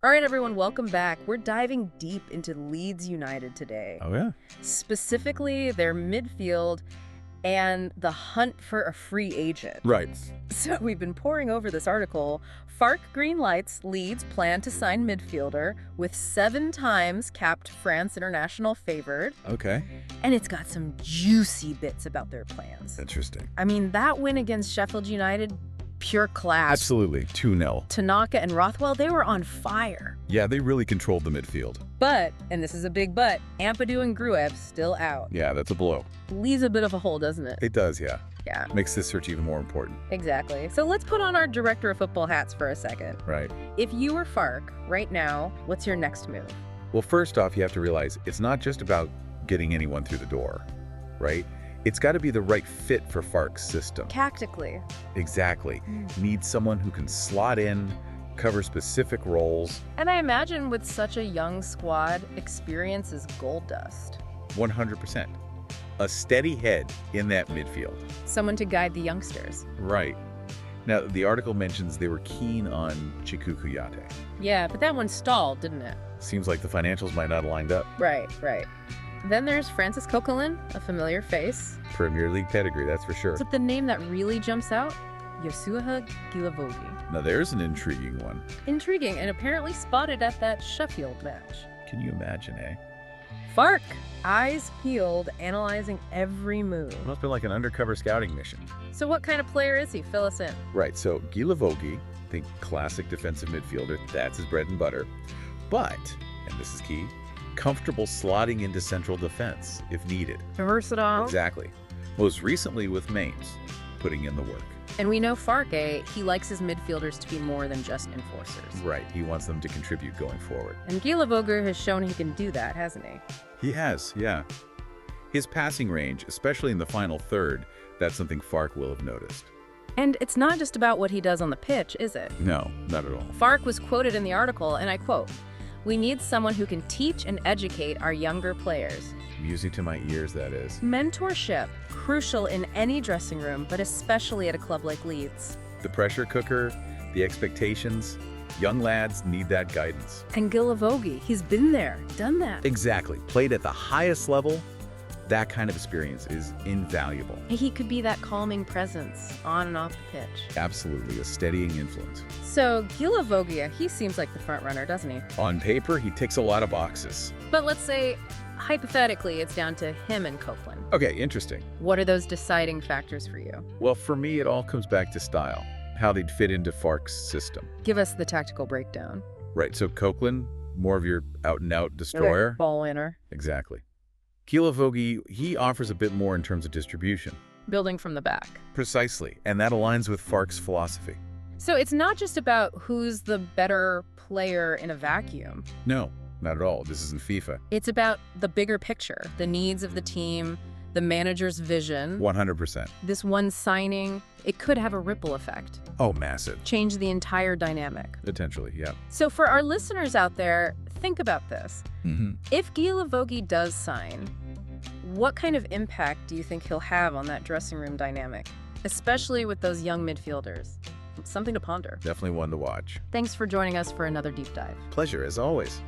All right, everyone, welcome back. We're diving deep into Leeds United today, Oh, yeah? specifically their midfield and the hunt for a free agent. Right. So we've been poring over this article. FARC greenlights Leeds plan to sign midfielder with 7 times capped France international favored. Okay. And it's got some juicy bits about their plans. Interesting. I mean, that win against Sheffield United, pure class. Absolutely. 2-0. Tanaka and Rothwell, they were on fire. Yeah, they really controlled the midfield. But, and this is a big but, Ampadu and Gruev still out. Yeah, that's a blow. Leaves a bit of a hole, doesn't it? It does, yeah. Yeah, Makes this search even more important. exactly. So let's put on our director of football hats for a second. Right. If you were FARC right now, what's your next move? Well, first off, you have to realize it's not just about getting anyone through the door, right? It's got to be the right fit for FARC's system. Tactically. Exactly. Need someone who can slot in, cover specific roles. And I imagine with such a young squad, experience is gold dust. 100%. A steady head in that midfield. Someone to guide the youngsters. Right. Now, the article mentions they were keen on Chiku Kuyate. Yeah, but that one stalled, didn't it? Seems like the financials might not have lined up. Right. Then there's Francis Coquelin, a familiar face. Premier League pedigree, that's for sure. But the name that really jumps out? Yosuha Gilavogi. Now there's an intriguing one. Intriguing, and apparently spotted at that Sheffield match. Can you imagine, eh? FARC, eyes peeled, analyzing every move. Must have been like an undercover scouting mission. So what kind of player is he? Fill us in. Right, so Gilavogi, think classic defensive midfielder, that's his bread and butter. But, and this is key, comfortable slotting into central defense if needed. Versatile. Exactly. Most recently with Mainz, putting in the work. And we know FARC, he likes his midfielders to be more than just enforcers. Right, he wants them to contribute going forward. And Gilavogi has shown he can do that, hasn't he? He has, yeah. His passing range, especially in the final third, that's something FARC will have noticed. And it's not just about what he does on the pitch, is it? No, not at all. FARC was quoted in the article, and I quote, "We need someone who can teach and educate our younger players." Music to my ears, that is. Mentorship, crucial in any dressing room, but especially at a club like Leeds. The pressure cooker, the expectations, young lads need that guidance. And Gilavogi, he's been there, done that. Exactly. Played at the highest level, that kind of experience is invaluable. He could be that calming presence on and off the pitch. Absolutely, a steadying influence. So Gilavogi, he seems like the front runner, doesn't he? On paper, he ticks a lot of boxes. But let's say, hypothetically, it's down to him and Copeland. Okay, interesting. What are those deciding factors for you? Well, for me, it all comes back to style, how they'd fit into FARC's system. Give us the tactical breakdown. Right, so Copeland, more of your out-and-out destroyer. Ball winner. Exactly. Gilavogi, he offers a bit more in terms of distribution. Building from the back. Precisely, and that aligns with FARC's philosophy. So it's not just about who's the better player in a vacuum. No, not at all. This isn't FIFA. It's about the bigger picture, the needs of the team, the manager's vision. 100%. This one signing, it could have a ripple effect. Oh, massive. Change the entire dynamic. Potentially, yeah. So for our listeners out there, think about this. Mm-hmm. If Gilavogi does sign, what kind of impact do you think he'll have on that dressing room dynamic, especially with those young midfielders? Something to ponder. Definitely one to watch. Thanks for joining us for another deep dive. Pleasure, as always.